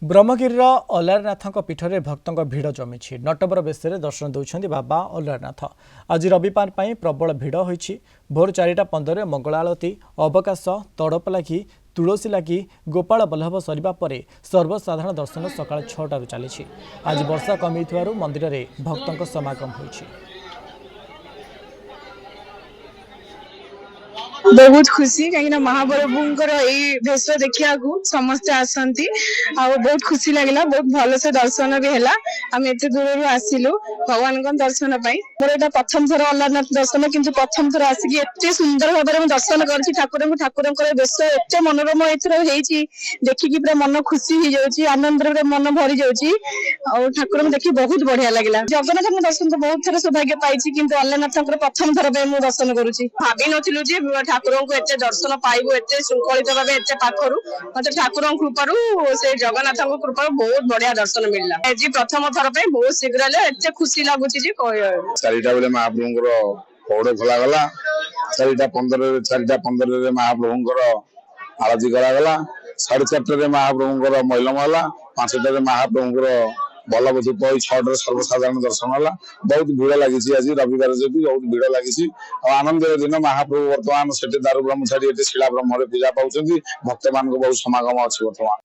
ब्रह्मगिर अलारनाथ पीठ में भक्तों भिड़ जमी नटबर बेश दर्शन दौरान बाबा अलारनाथ आज रविवार पर प्रबल भिड़ होती भोर 4:15 मंगल आलती अवकाश तड़प लगी तुलसी लगी गोपाल बल्लभ सरिबा परे सर्वसाधारण दर्शन सका 6टारू चली आज वर्षा कमी मंदिर में भक्तों समागम होइछि। बहुत खुशी कहीं महाप्रभुंकर भेष देखा समस्ते आसती बहुत खुशी लगे बहुत भल से दर्शन भी है आम एत दूर आसिलु भगवान दर्शन मोर यहाँ प्रथम थर अलारनाथ दर्शन किंतु प्रथम थर आसिक एत सुंदर भाव में दर्शन कर ठाकुर बेश एत मनोरम एथर देखिकी पूरा मन खुशी हो जाऊँगी आनंद मन भरी जाऊँगी ठाकुर देखिए बहुत बढ़िया लगे जगन्नाथ दर्शन तो बहुत थर सौभाग्य पाई किंतु अलारनाथ प्रथम थर पे मुझे दर्शन करुँची भावी नु ठाकुर को एत दर्शन पाइबू एत श्रृंखलित भाव एत पाखर मत ठाकुर कृपारू से जगन्नाथ कृपा बहुत बढ़िया दर्शन मिलला आज प्रथम थर पे बहुत शीघ्र एत खुशी लगुच चारिटा बेले महाप्रभुंर पौड़ खोलागला 4:15 महाप्रभुंर आरती करागला 4:30 महाप्रभुंर मैलम है 5टार महाप्रभुंर बल्लभ धूप 6टार सर्वसाधारण दर्शन है बहुत भिड़ लगी आज रविवार जो बहुत भिड़ लगी आनंद दिन महाप्रभु बर्तमान से दारू ब्रह्म छाड़ी शिला ब्रह्म पूजा पाँच भक्त मान बहुत समागम अच्छी बर्तमान।